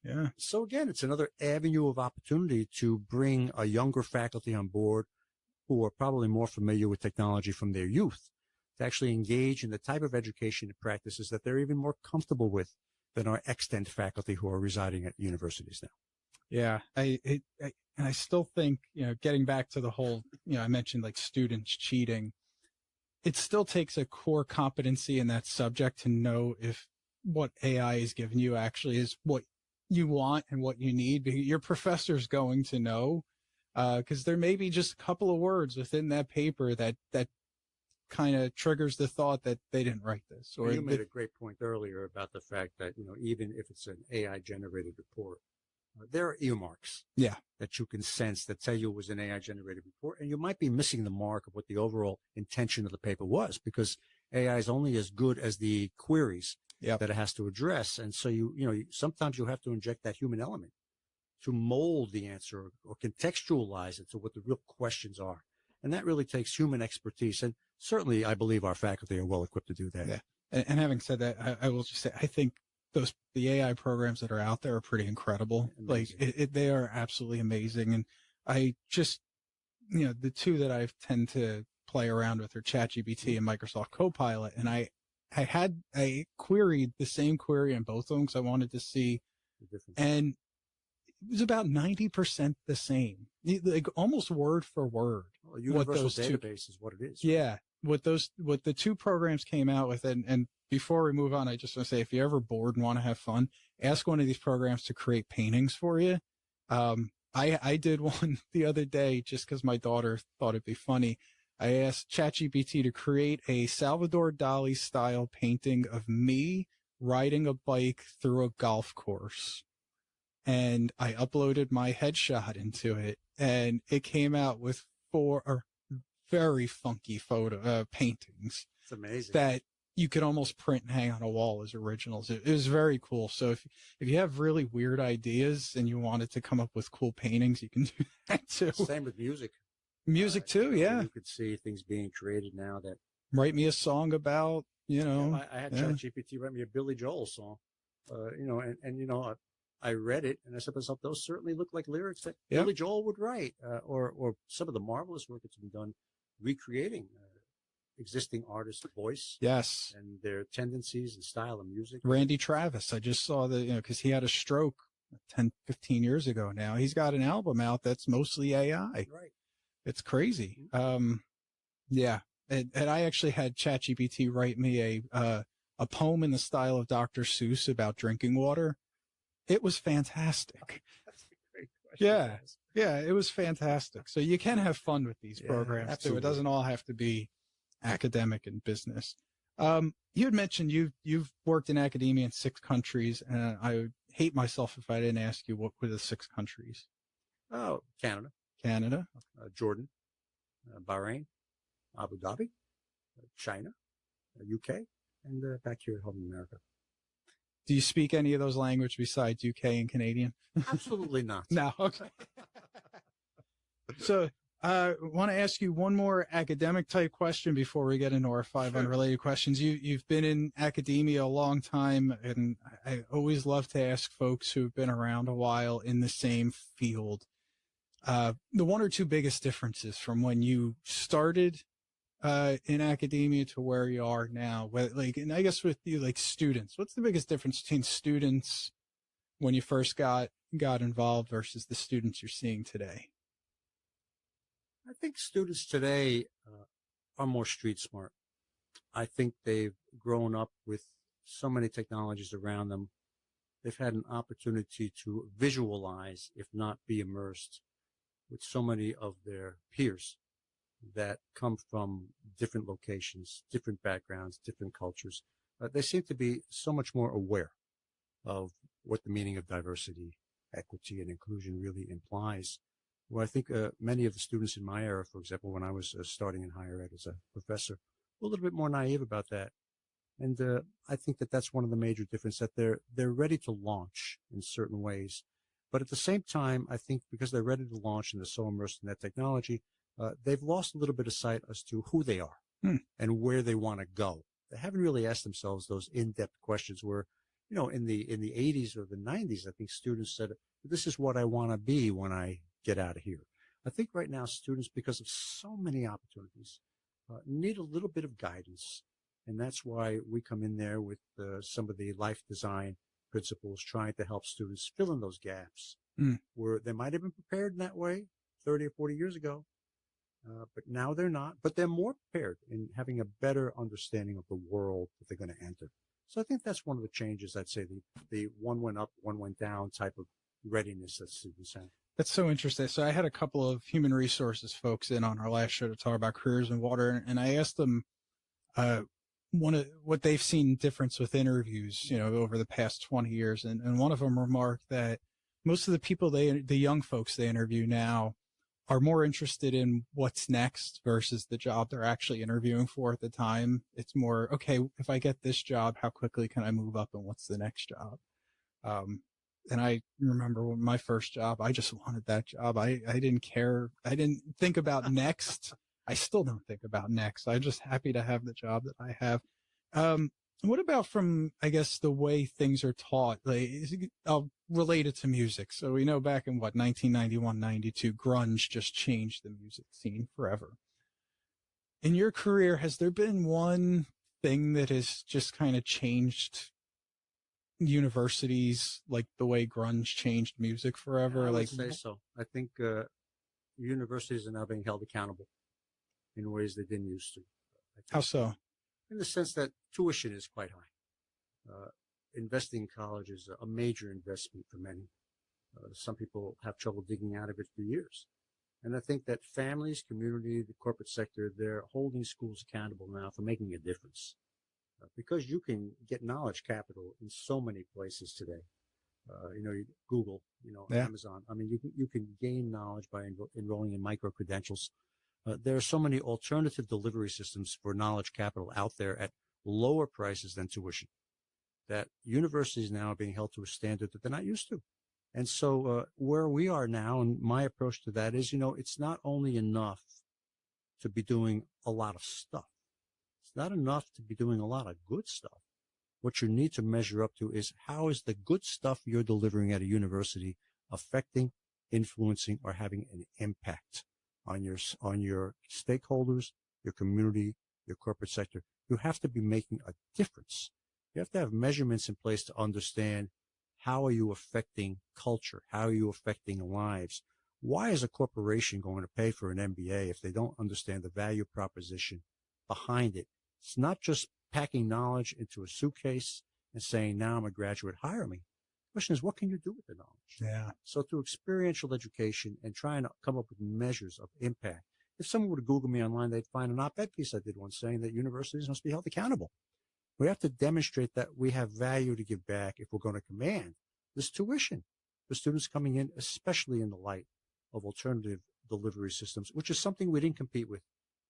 Yeah. So again, it's another avenue of opportunity to bring a younger faculty on board who are probably more familiar with technology from their youth to actually engage in the type of education and practices that they're even more comfortable with than our extant faculty who are residing at universities now. Yeah, and I still think, getting back to the whole, I mentioned like students cheating. It still takes a core competency in that subject to know if what AI is giving you actually is what you want and what you need. Because your professor's going to know, because there may be just a couple of words within that paper that kind of triggers the thought that they didn't write this. Or you made a great point earlier about the fact that, even if it's an AI generated report, there are earmarks that you can sense that tell you it was an AI generated report, and you might be missing the mark of what the overall intention of the paper was, because AI is only as good as the queries that it has to address. And so sometimes you have to inject that human element to mold the answer or contextualize it to what the real questions are. And that really takes human expertise. And certainly I believe our faculty are well equipped to do that. Yeah. And having said that, I will just say, I think the AI programs that are out there are pretty incredible. Amazing. Like they are absolutely amazing. And I just, the two that I tend to play around with are ChatGPT and Microsoft Copilot. And I queried the same query in both of them because I wanted to see the difference. And it was about 90% the same, like almost word for word. Well, a universal database is what it is. Yeah. What the two programs came out with. And before we move on, I just want to say, if you're ever bored and want to have fun, ask one of these programs to create paintings for you. I did one the other day just because my daughter thought it'd be funny. I asked ChatGPT to create a Salvador Dali style painting of me riding a bike through a golf course. And I uploaded my headshot into it, and it came out with 4 very funky paintings. It's amazing. That you could almost print and hang on a wall as originals. It was very cool. So if you have really weird ideas and you wanted to come up with cool paintings, you can do that too. Same with music. Music too, yeah. You could see things being created now that write me a song about, I had ChatGPT write me a Billy Joel song, I read it and I said to myself, those certainly look like lyrics that Billy Joel would write, or some of the marvelous work that's been done recreating existing artists' voice. Yes. And their tendencies and style of music. Randy Travis, I just saw because he had a stroke 10, 15 years ago now. He's got an album out that's mostly AI. Right. It's crazy. Yeah. And I actually had ChatGPT write me a poem in the style of Dr. Seuss about drinking water. It was fantastic. That's a great question. Yeah. Yeah, it was fantastic. So you can have fun with these programs absolutely. too. It doesn't all have to be academic and business. You had mentioned you've worked in academia in 6 countries, and I would hate myself if I didn't ask you what were the 6 countries. Oh, Canada, Jordan, Bahrain, Abu Dhabi, China, UK, and back here at home in America. Do you speak any of those languages besides UK and Canadian? Absolutely not. No. Okay. So I want to ask you one more academic type question before we get into our 5 unrelated questions. You've been in academia a long time, and I always love to ask folks who've been around a while in the same field, the 1 or 2 biggest differences from when you started in academia to where you are now. And I guess with you, like students, what's the biggest difference between students when you first got involved versus the students you're seeing today? I think students today are more street smart. I think they've grown up with so many technologies around them. They've had an opportunity to visualize, if not be immersed, with so many of their peers that come from different locations, different backgrounds, different cultures. They seem to be so much more aware of what the meaning of diversity, equity, and inclusion really implies. Well, I think many of the students in my era, for example, when I was starting in higher ed as a professor, were a little bit more naive about that. And I think that that's one of the major differences, that they're ready to launch in certain ways. But at the same time, I think because they're ready to launch and they're so immersed in that technology, they've lost a little bit of sight as to who they are and where they want to go. They haven't really asked themselves those in-depth questions where, in the 80s or the 90s, I think students said, this is what I want to be when I get out of here. I think right now students, because of so many opportunities, need a little bit of guidance. And that's why we come in there with some of the life design principles, trying to help students fill in those gaps where they might have been prepared in that way 30 or 40 years ago, but now they're not. But they're more prepared in having a better understanding of the world that they're going to enter. So I think that's one of the changes. I'd say the one went up, one went down type of readiness that students have. That's so interesting. So I had a couple of human resources folks in on our last show to talk about careers in water, and I asked them what they've seen difference with interviews, over the past 20 years. And one of them remarked that most of the people the young folks they interview now are more interested in what's next versus the job they're actually interviewing for at the time. It's more, okay, if I get this job, how quickly can I move up and what's the next job? And I remember when my first job, I just wanted that job. I didn't care. I didn't think about next. I still don't think about next. I'm just happy to have the job that I have. What about from, I guess, the way things are taught? Like, related to music. So we know back in 1991, 92, grunge just changed the music scene forever. In your career, has there been one thing that has just kind of changed universities, like the way grunge changed music forever? I would say so. I think universities are now being held accountable in ways they didn't used to. How so? In the sense that tuition is quite high. Investing in college is a major investment for many. Some people have trouble digging out of it for years. And I think that families, community, the corporate sector, they're holding schools accountable now for making a difference. Because you can get knowledge capital in so many places today. Google, Amazon. I mean, you can gain knowledge by enrolling in micro-credentials. There are so many alternative delivery systems for knowledge capital out there at lower prices than tuition that universities now are being held to a standard that they're not used to. And so where we are now, and my approach to that is, it's not only enough to be doing a lot of stuff. It's not enough to be doing a lot of good stuff. What you need to measure up to is how is the good stuff you're delivering at a university affecting, influencing, or having an impact on your stakeholders, your community, your corporate sector. You have to be making a difference. You have to have measurements in place to understand how are you affecting culture? How are you affecting lives? Why is a corporation going to pay for an MBA if they don't understand the value proposition behind it? It's not just packing knowledge into a suitcase and saying, now I'm a graduate, hire me. The question is, what can you do with the knowledge? Yeah. So through experiential education and trying to come up with measures of impact. If someone were to Google me online, they'd find an op-ed piece I did once saying that universities must be held accountable. We have to demonstrate that we have value to give back if we're going to command this tuition for students coming in, especially in the light of alternative delivery systems, which is something we didn't compete with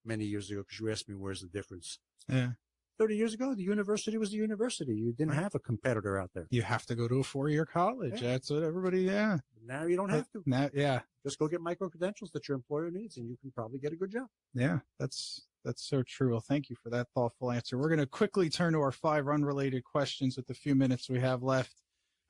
many years ago, because you asked me where's the difference. Yeah. 30 years ago, the university was the university. You didn't have a competitor out there. You have to go to a 4-year college. Yeah. That's what everybody, yeah. Now you don't have to. Now, yeah. Just go get micro-credentials that your employer needs, and you can probably get a good job. Yeah, that's so true. Well, thank you for that thoughtful answer. We're going to quickly turn to our 5 unrelated questions with the few minutes we have left.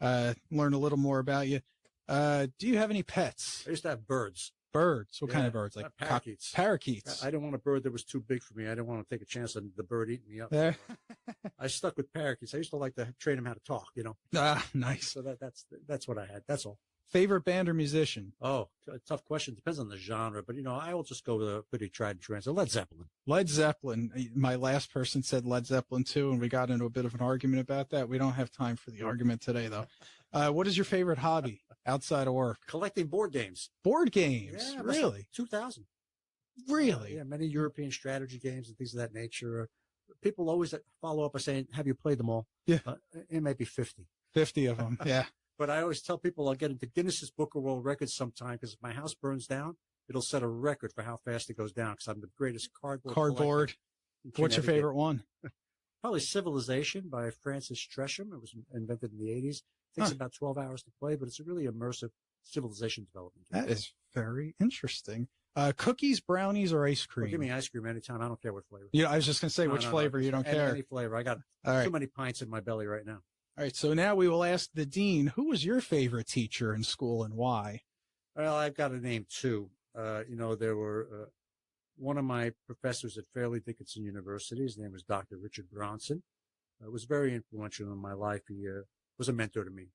Learn a little more about you. Do you have any pets? I used to have birds. Birds? What kind of birds? Like parakeets. Parakeets. I didn't want a bird that was too big for me. I didn't want to take a chance on the bird eating me up. Yeah. I stuck with parakeets. I used to like to train them how to talk, Ah, nice. So that's what I had. That's all. Favorite band or musician? Oh, a tough question. Depends on the genre, but I will just go with a pretty tried and true answer. Led Zeppelin. Led Zeppelin. My last person said Led Zeppelin too, and we got into a bit of an argument about that. We don't have time for the argument today, though. What is your favorite hobby outside of work? Collecting board games. Board games? Yeah, really? 2000. Really? Yeah, many European strategy games and things of that nature. People always follow up by saying, have you played them all? Yeah. It might be 50. 50 of them, yeah. But I always tell people I'll get into Guinness's Book of World Records sometime, because if my house burns down, it'll set a record for how fast it goes down, because I'm the greatest cardboard. What's your favorite one? Probably Civilization by Francis Tresham. It was invented in the 80s. It takes about 12 hours to play, but it's a really immersive civilization development game. That is very interesting. Cookies, brownies, or ice cream? Well, give me ice cream anytime. I don't care what flavor. Yeah, I was just going to say, which flavor you don't care. Any flavor. I got too many pints in my belly right now. All right, so now we will ask the dean, who was your favorite teacher in school and why? Well, I've got to name 2. there were one of my professors at Fairleigh Dickinson University. His name was Dr. Richard Bronson. Was very influential in my life. He was a mentor to me.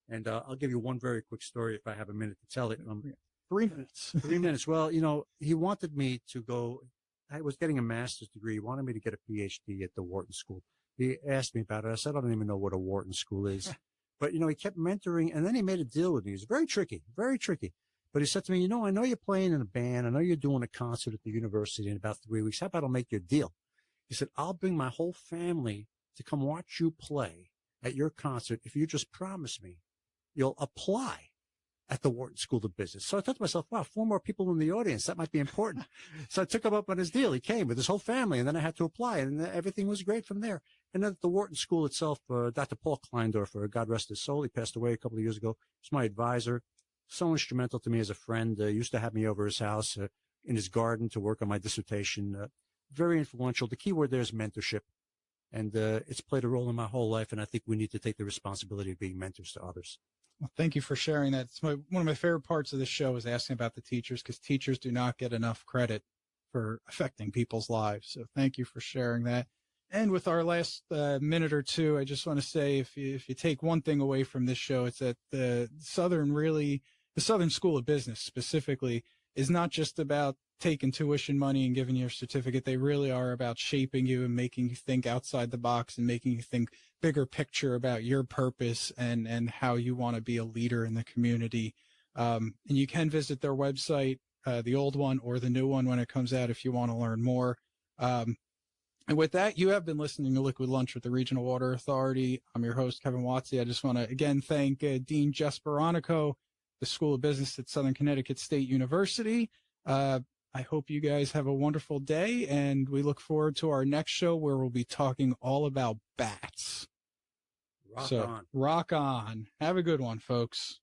And I'll give you one very quick story if I have a minute to tell it. 3 minutes. 3 minutes. Well, he wanted me to go. I was getting a master's degree. He wanted me to get a PhD at the Wharton School. He asked me about it. I said, I don't even know what a Wharton School is. But, he kept mentoring, and then he made a deal with me. It was very tricky, very tricky. But he said to me, I know you're playing in a band. I know you're doing a concert at the university in about 3 weeks. How about I'll make you a deal? He said, I'll bring my whole family to come watch you play at your concert if you just promise me you'll apply at the Wharton School of Business. So I thought to myself, wow, 4 more people in the audience. That might be important. So I took him up on his deal. He came with his whole family, and then I had to apply, and everything was great from there. And then at the Wharton School itself, Dr. Paul Kleindorfer, God rest his soul, he passed away a couple of years ago. He was my advisor, so instrumental to me as a friend. Used to have me over his house in his garden to work on my dissertation. Very influential. The key word there is mentorship. And it's played a role in my whole life, and I think we need to take the responsibility of being mentors to others. Well, thank you for sharing that. It's one of my favorite parts of this show is asking about the teachers, because teachers do not get enough credit for affecting people's lives. So thank you for sharing that. And with our last minute or two, I just want to say, if you take one thing away from this show, it's that the Southern School of Business specifically is not just about taking tuition money and giving you a certificate. They really are about shaping you and making you think outside the box and making you think bigger picture about your purpose and how you want to be a leader in the community. And you can visit their website, the old one or the new one when it comes out, if you want to learn more. And with that, you have been listening to Liquid Lunch with the Regional Water Authority. I'm your host, Kevin Watsy. I just want to again thank Dean Jess Baronico, the School of Business at Southern Connecticut State University. I hope you guys have a wonderful day, and we look forward to our next show where we'll be talking all about bats. Rock on. Rock on. Have a good one, folks.